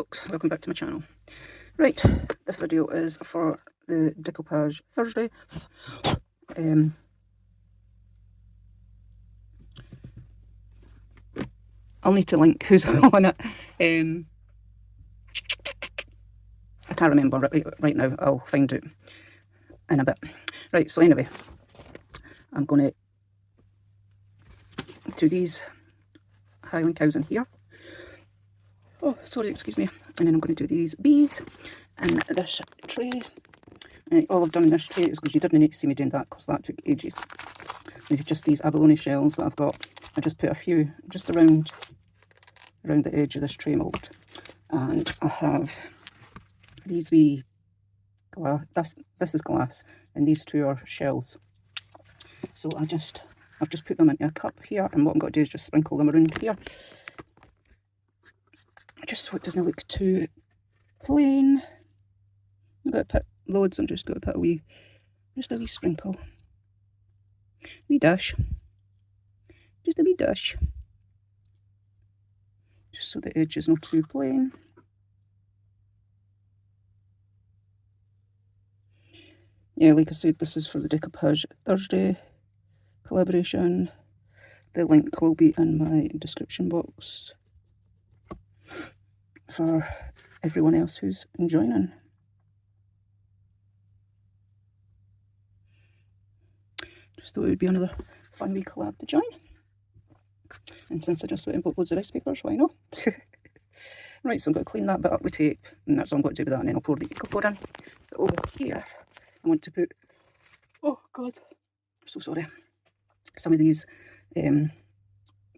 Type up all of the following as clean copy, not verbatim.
folks, welcome back to my channel. Right, this video is for the Decoupage Thursday. I'll need to link who's on it. I can't remember right now, I'll find out in a bit. Right, so anyway, I'm going to do these Highland cows in here. Oh, sorry, excuse me. And then I'm going to do these bees in this tray. And all I've done in this tray is because you didn't need to see me doing that because that took ages. And just these abalone shells that I've got, I just put a few just around the edge of this tray mould. And I have these wee glass, this is glass, and these two are shells. So I've just put them into a cup here, and what I'm going to do is just sprinkle them around here. Just so it doesn't look too plain. I'm going to put loads, I'm just going to put just a wee sprinkle. Wee dash. Just a wee dash. Just so the edge is not too plain. Yeah, like I said, this is for the Decoupage Thursday collaboration. The link will be in my description box for everyone else who's joining. Just thought it would be another fun wee collab to join. And since I just went and bought loads of rice papers, why not? Right, so I'm going to clean that bit up with tape, and that's all I'm going to do with that, and then I'll pour the Decoupage in. But over here, I want to put, oh god, I'm so sorry, some of these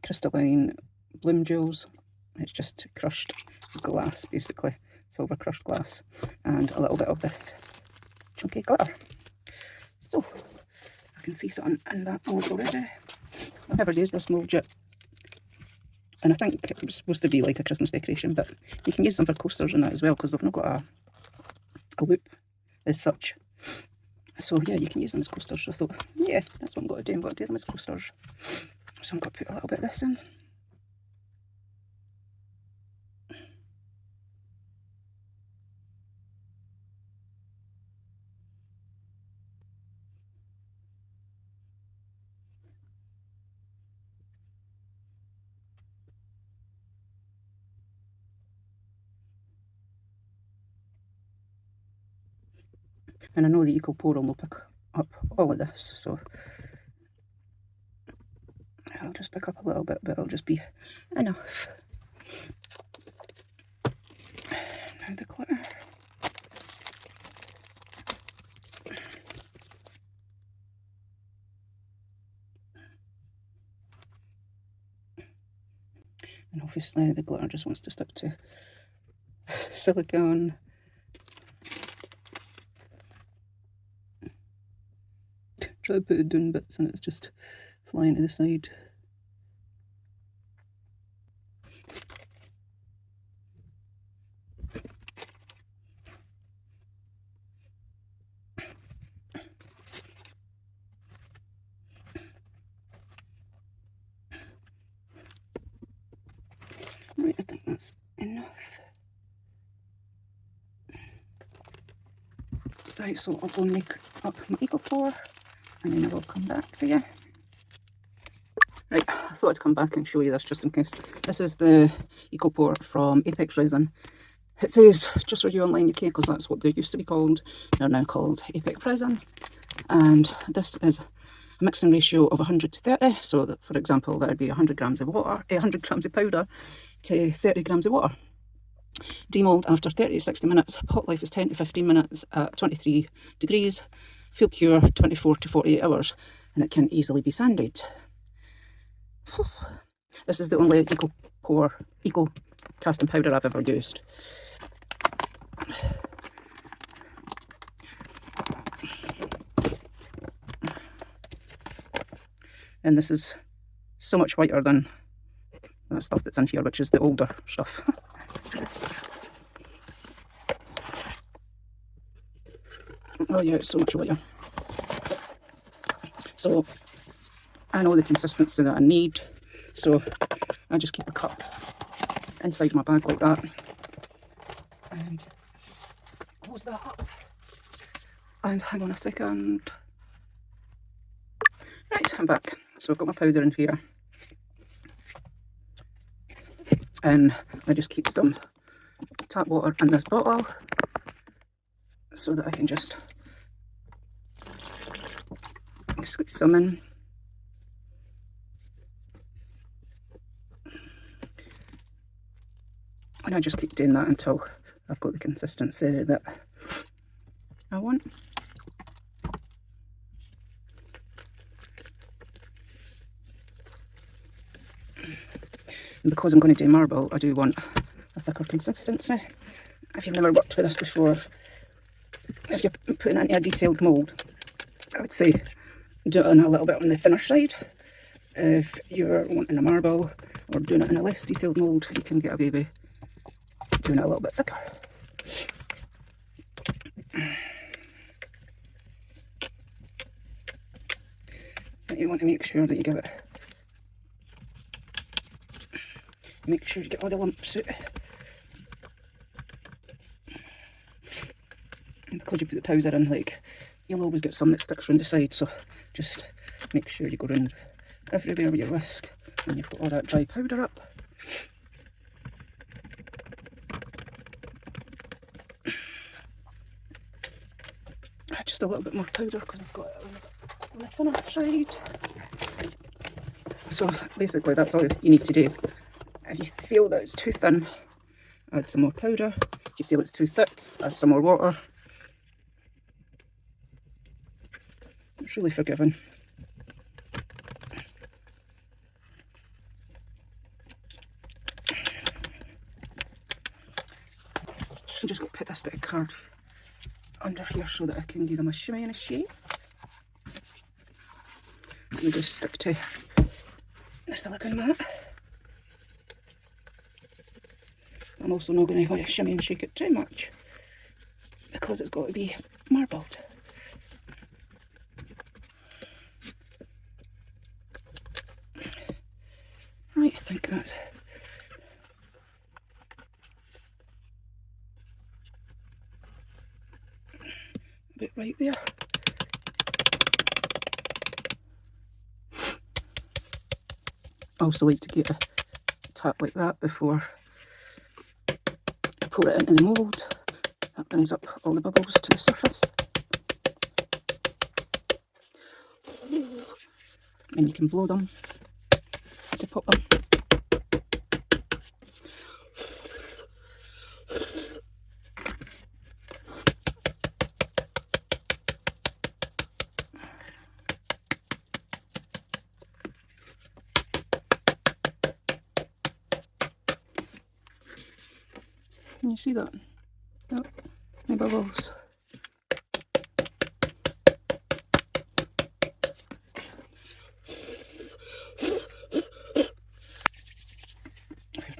crystalline bloom jewels. It's just crushed glass, basically, silver crushed glass, and a little bit of this chunky glitter. So, I can see something in that mould already. I've never used this mould yet, and I think it was supposed to be like a Christmas decoration, but you can use them for coasters and that as well, because they've not got a loop as such. So yeah, you can use them as coasters. So I thought, yeah, that's what I'm going to do. I'm going to do them as coasters. So I'm going to put a little bit of this in. And I know the Eco Pour will pick up all of this, so I'll just pick up a little bit, but it'll just be enough. Now the glitter. And obviously the glitter just wants to stick to silicone. Try to put it down bits and it's just flying to the side. Right, I think that's enough. Right, so I'll go and make up my Eco Pour, and then I will come back to you. Right, I thought I'd come back and show you this just in case. This is the Eco Pour from Apex Resin. It says Just Radio Online UK because that's what they used to be called. They're now called Apex Resin. And this is a mixing ratio of 100 to 30. So that, for example, that would be 100 grams of water, 100 grams of powder to 30 grams of water. Demold after 30 to 60 minutes. Pot life is 10 to 15 minutes at 23 degrees. Fuel cure 24 to 48 hours. And it can easily be sanded. This is the only Eco casting powder I've ever used. And this is so much whiter than the stuff that's in here, which is the older stuff. Oh yeah, it's so much whiter. So I know the consistency that I need, so I just keep a cup inside my bag like that. and close that up. And hang on a second. Right, I'm back. So I've got my powder in here. And I just keep some tap water in this bottle so that I can just squeeze some in. And I just keep doing that until I've got the consistency that I want. And because I'm going to do marble, I do want a thicker consistency. If you've never worked with this before, if you're putting it into a detailed mould, I would say do it on a little bit on the thinner side. If you're wanting a marble or doing it in a less detailed mould, you can get away with doing it a little bit thicker. But you want to make sure that you give it, make sure you get all the lumps out. And because you put the powder in, like, you'll always get some that sticks around the side, so just make sure you go around everywhere with your whisk and you've got all that dry powder up. Just a little bit more powder because I've got it on the thinner side. So basically that's all you need to do. If you feel that it's too thin, add some more powder. If you feel it's too thick, add some more water. It's really forgiving. I'm just going to put this bit of card under here so that I can give them a shimmy and a shape. And we just stick to the silicone mat. I'm also not going to want to shimmy and shake it too much because it's got to be marbled. Right, I think that's a bit right there. I also like to get a tap like that before I pour it into the mould. That brings up all the bubbles to the surface. And you can blow them to pop them. Can you see that? Oh, my bubbles. Here's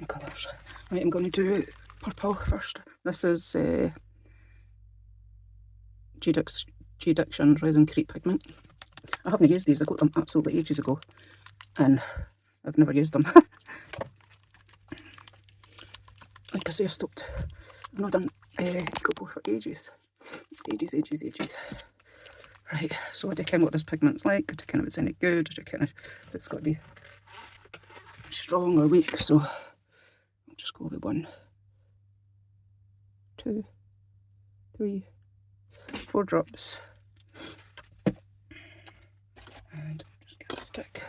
my colours. Right, I'm going to do purple first. This is G-Diction Resin Creep Pigment. I haven't used these, I got them absolutely ages ago and I've never used them. Like I say, I've stopped. I've not done Decoupage for ages. Ages. Right, so I reckon what this pigment's like. I reckon if it's any good, I reckon if it's got to be strong or weak, so I'll just go with 1, 2, 3, 4 drops. And just get a stick.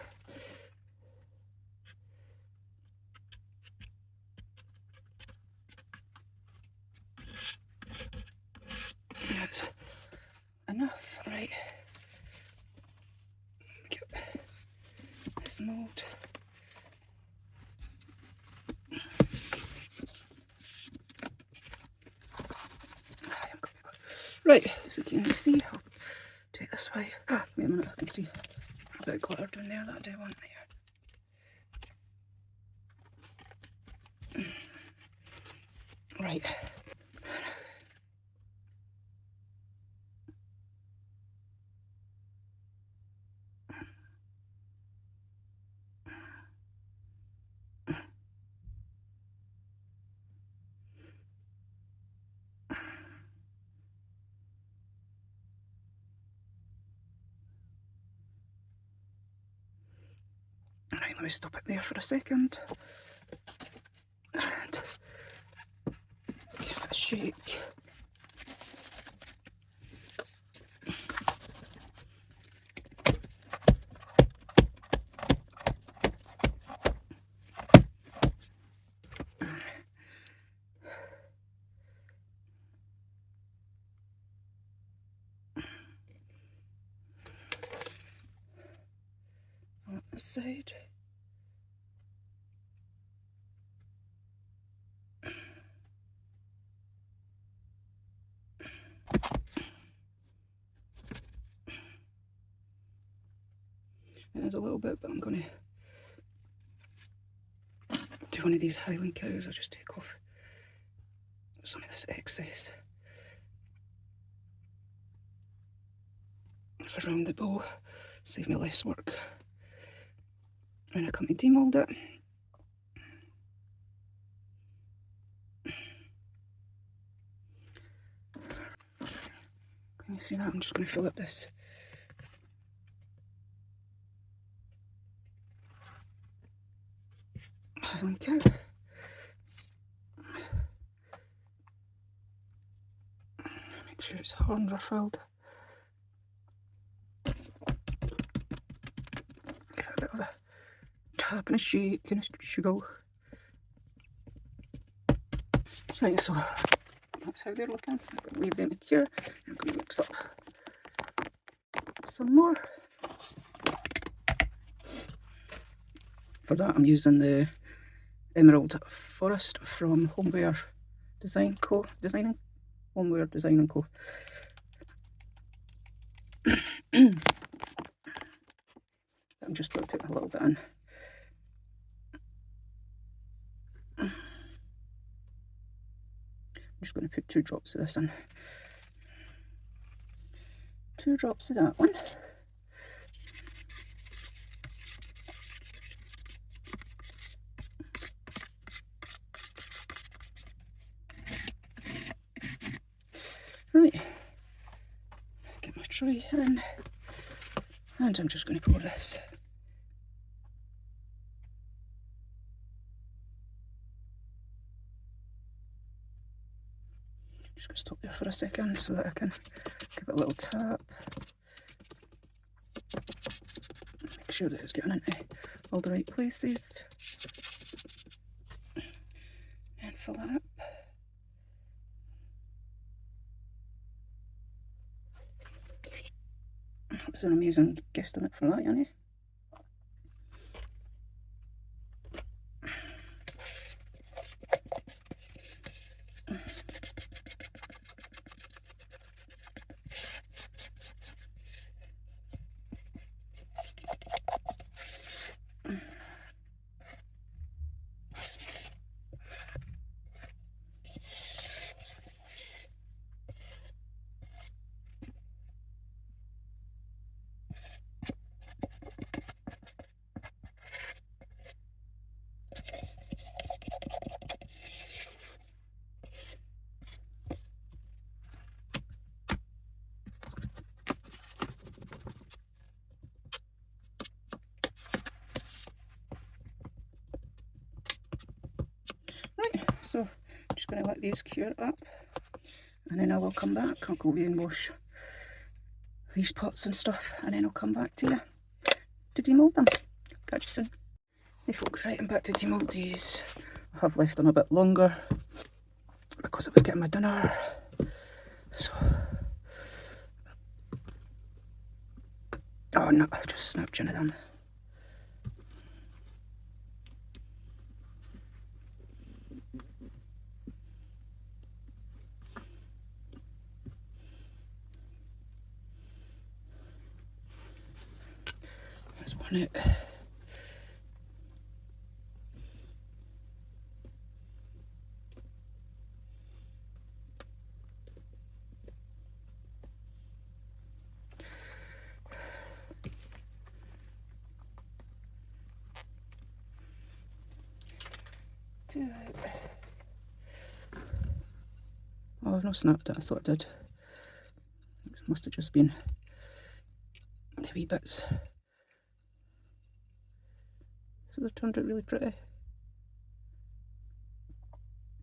That's enough, right? Get this mould. Right, so can you see? I'll take this way. Ah, wait a minute, I can see a bit of glitter down there that I do want there. Right. Right, let me stop it there for a second. And give it a shake. On this side. There's a little bit, but I'm going to do one of these Highland cows. I'll just take off some of this excess for around the bow, save me less work when I come to demould it. Can you see that? I'm just going to fill up this Highland cow. Make sure it's horns are filled. Give it a bit of a tap and a shake and a sugar. Right, so that's how they're looking. I'm going to leave them to cure. I'm going to mix up some more. For that, I'm using the Emerald Forest from Homeware Design Co. Homeware Design & Co. I'm just going to put a little bit in. I'm just going to put 2 drops of this in. 2 drops of that one. Right, get my tray in, and I'm just going to pour this. Just going to stop there for a second so that I can give it a little tap. Make sure that it's getting into all the right places. And fill that up. That was an amazing guesstimate for that, Yanni. So I'm just going to let these cure up, and then I will come back. I'll go away and wash these pots and stuff, and then I'll come back to you to demould them. Catch you soon. Hey folks, right, I'm back to demould these. I have left them a bit longer because I was getting my dinner. So, oh no, I just snapped one of them. There's one out. Two out. Oh, I've not snapped it, I thought I did. It must have just been the wee bits So they've turned out really pretty.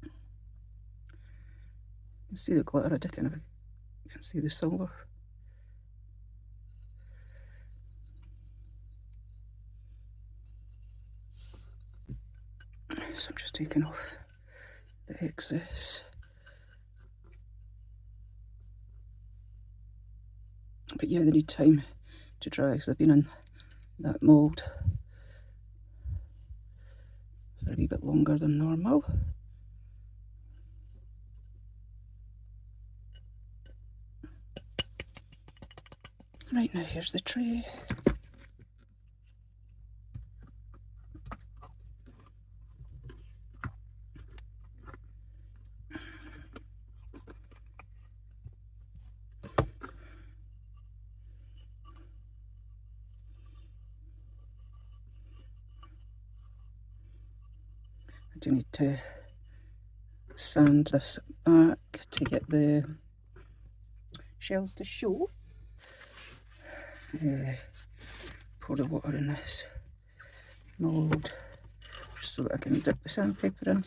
You can see the glitter, I did kind of, you can see the silver. So I'm just taking off the excess. But yeah, they need time to dry because they've been in that mould for a wee bit longer than normal. Right, now here's the tray. I do need to sand this back to get the shells to show. Pour the water in this mould just so that I can dip the sandpaper in.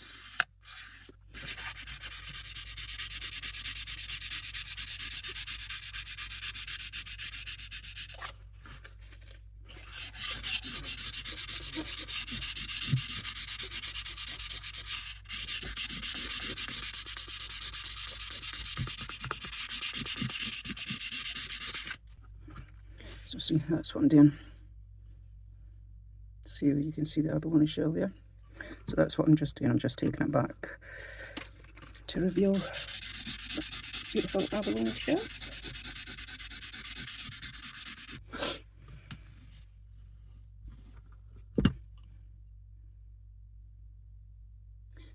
So see, that's what I'm doing. See, you can see the abalone shell there. So that's what I'm just doing. I'm just taking it back to reveal beautiful abalone shells.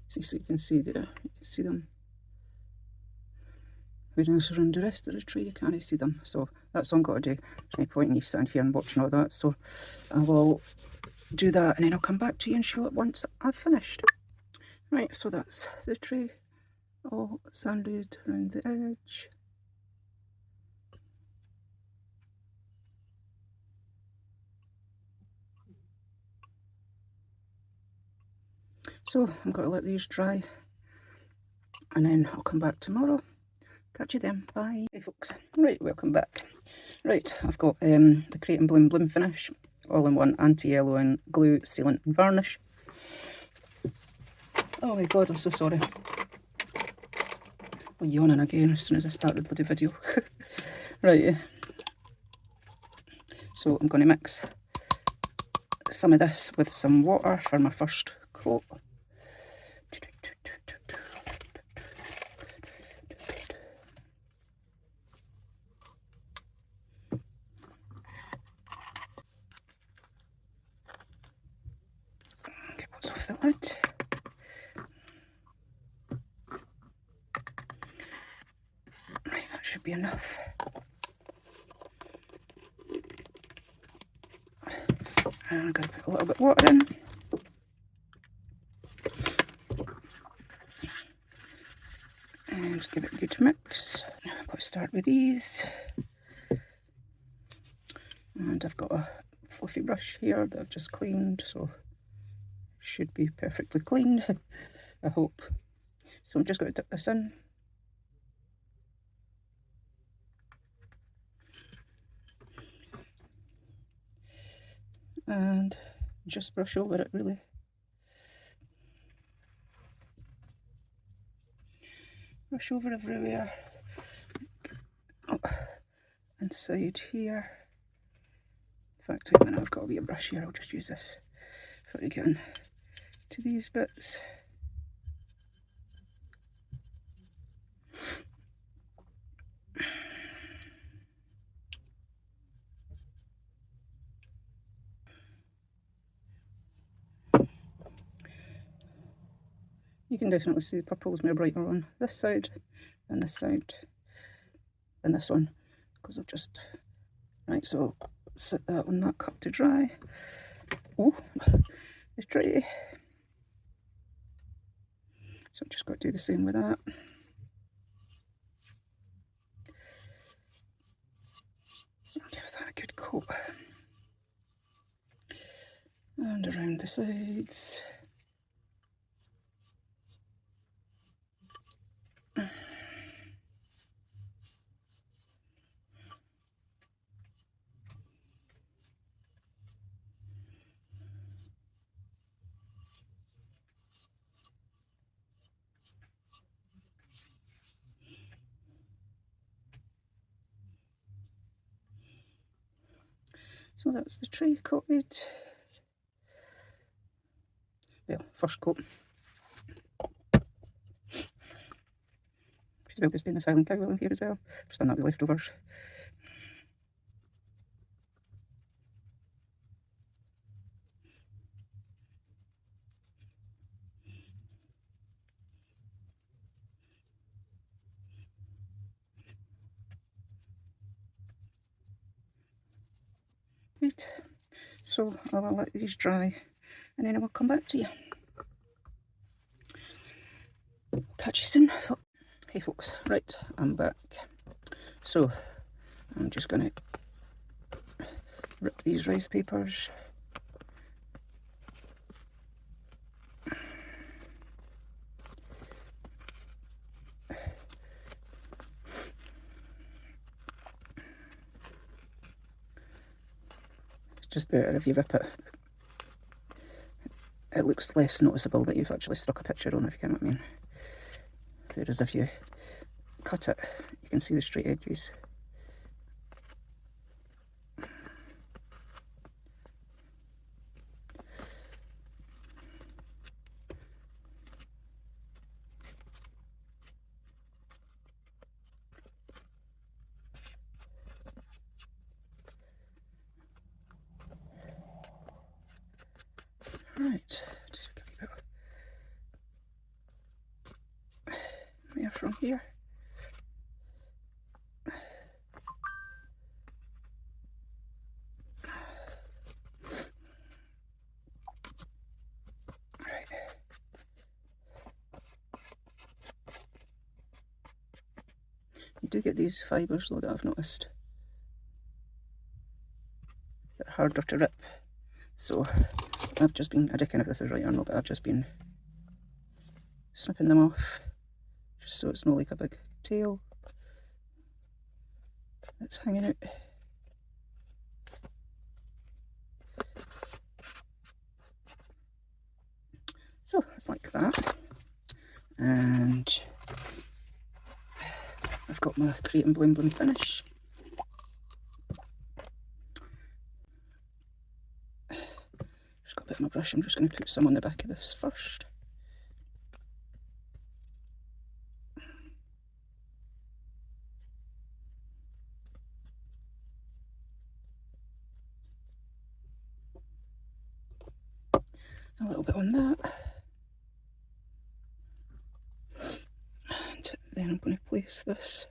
So you can see there, you can see them. Whereas around the rest of the tree you can't see them. So that's all I've got to do. There's no point in you sitting here and watching all that. So I will do that and then I'll come back to you and show it once I've finished. Right, so that's the tree all sanded around the edge. So I'm going to let these dry and then I'll come back tomorrow. Catch you then. Bye. Hey folks. Right, welcome back. Right, I've got the Create and Bloom Bloom Finish all-in-one anti-yellowing glue, sealant and varnish. Oh my god, I'm so sorry. I'm yawning again as soon as I start the bloody video. Right, so I'm going to mix some of this with some water for my first coat. Get what's off the lid. Right, that should be enough. And I'm going to put a little bit of water in. And give it a good mix. I'm going to start with these. And I've got a fluffy brush here that I've just cleaned, so should be perfectly clean, I hope. So I'm just going to dip this in. And just brush over it really. Brush over everywhere. Oh, inside here. In fact, wait a minute, I've got a wee brush here, I'll just use this for to get in to these bits. You can definitely see the purple's more brighter on this side and this side than this one, because I've just, right, so I'll sit that on that cup to dry. Oh, the tray. So I've just got to do the same with that. Give that a good coat. And around And the sides. So that's the tray coated. Well, first coat. Should build the stainless Highland cowell in here as well. Just done that with leftovers. Good. So I will let these dry and then I will come back to you. Catch you soon. Hey folks, right, I'm back. So I'm just going to rip these rice papers. It's just better if you rip it. It looks less noticeable that you've actually stuck a picture on, if you know what I mean. Whereas if you cut it, you can see the straight edges. Right, just give you a bit there from here. Right. You do get these fibres though that I've noticed. They're harder to rip. So I've just been, I don't know if this is right or not, but I've just been snipping them off just so it's not like a big tail that's hanging out. So it's like that. And I've got my Create and Bloom Bloom finish. Just got a bit of my brush, I'm just going to put some on the back of this first. A little bit on that. And then I'm going to place this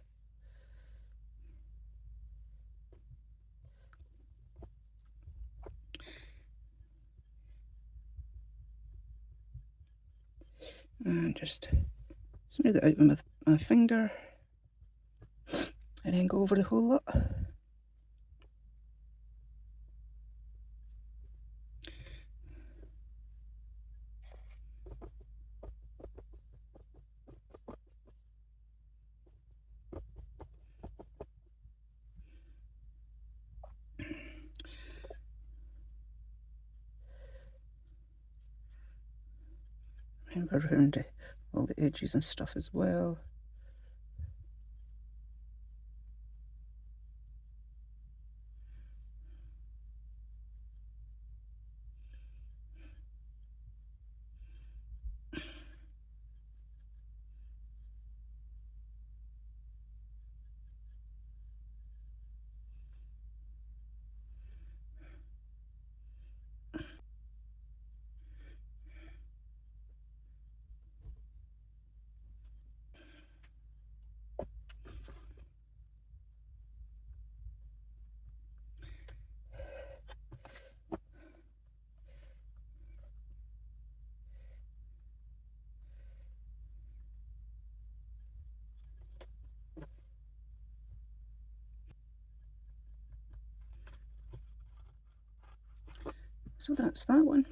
and just smooth it out with my finger and then go over the whole lot. Remember around all the edges and stuff as well. So that's that one.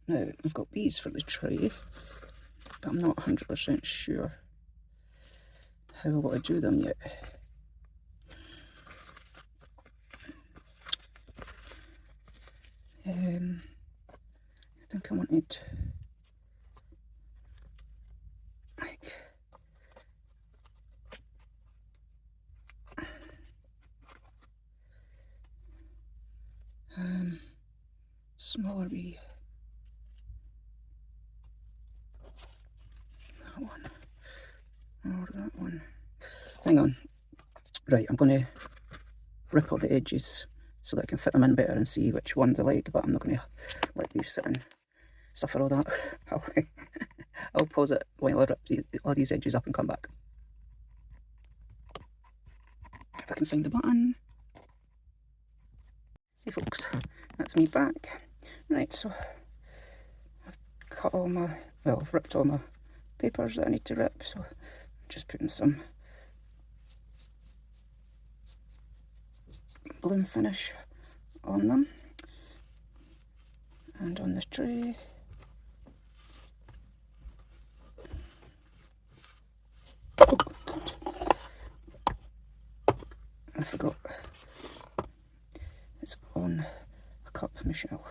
Now, I've got these for the tray, but I'm not 100% sure how I want to do them yet. I think I wanted like smaller wee, that one or that one. Hang on. Right, I'm going to rip all the edges so that I can fit them in better and see which ones I like, but I'm not going to let you sit and suffer all that. I'll pause it while I rip all these edges up and come back. If I can find the button. Hey folks, that's me back. Right, so I've cut all my, well, I've ripped all my papers that I need to rip, so I'm just putting some bloom finish on them and on the tray. Oh God, I forgot it's on a cup, Michelle.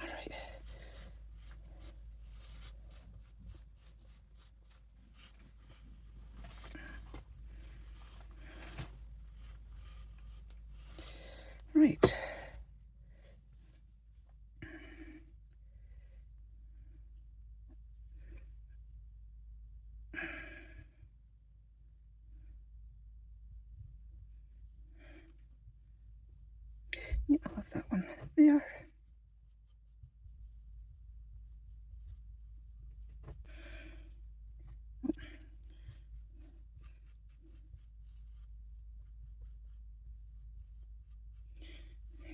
Alright. Right. Yeah, I'll have that one there.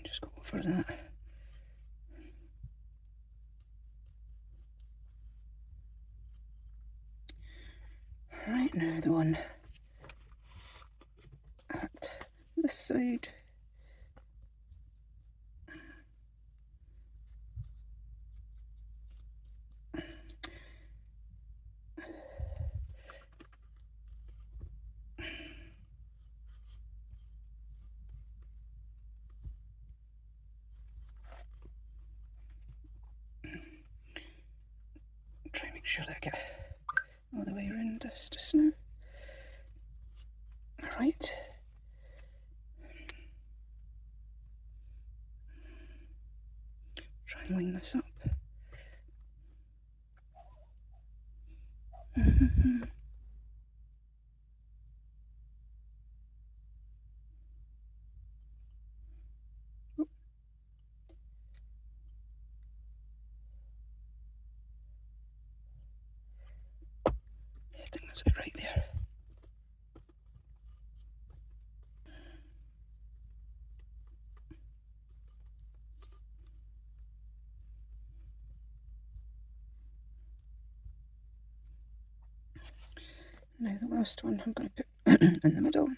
Just go over that. Right, now the one at this side. Try and make sure that I get all the way around this just now. Alright. Try and line this up. I think that's it right there. Now the last one I'm going to put in the middle.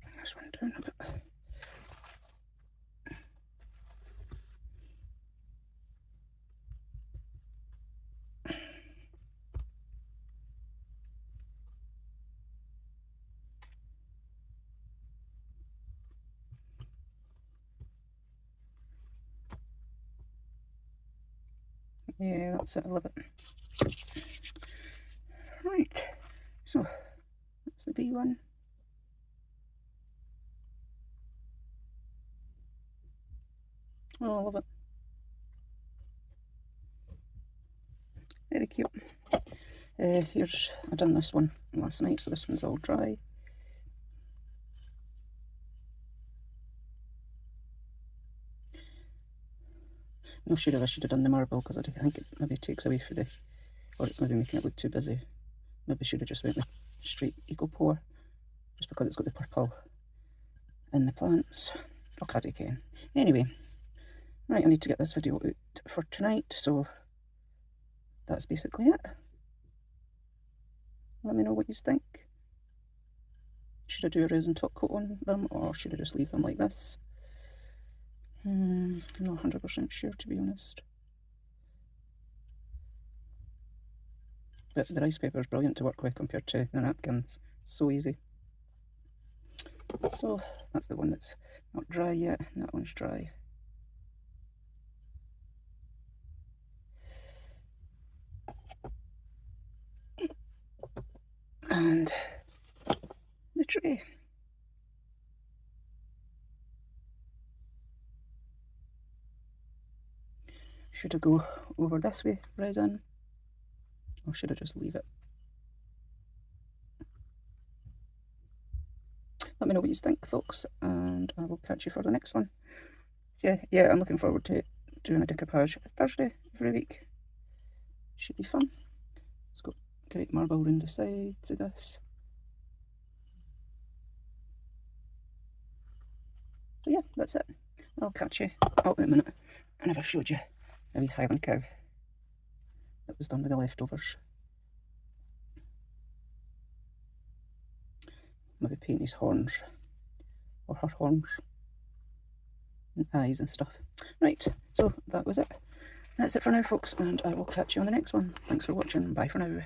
Bring this one down a bit. Yeah, that's it, I love it. Right, so that's the B one. Oh, I love it. Very cute. Here's, I done this one last night, so this one's all dry. No, sure, I should have done the marble because I think it maybe takes away from the or it's maybe making it look too busy. Maybe should have just went with straight Eco-Pour, just because it's got the purple in the plants. Oh, caddy cane. Anyway, right, I need to get this video out for tonight, so that's basically it. Let me know what you think. Should I do a resin top coat on them, or should I just leave them like this? I'm not 100% sure, to be honest. But the rice paper is brilliant to work with compared to the napkins. So easy. So that's the one that's not dry yet, and that one's dry. And the tray. Should I go over this way, resin, or should I just leave it? Let me know what you think, folks, and I will catch you for the next one. Yeah, I'm looking forward to doing a decoupage Thursday every week. Should be fun. It's got great marble around the sides of this. So yeah, that's it. I'll catch you out in a minute. I never showed you a wee Highland cow that was done with the leftovers. Maybe paint his horns, or her horns, and eyes and stuff. Right, so that was it. That's it for now, folks, and I will catch you on the next one. Thanks for watching. Bye for now.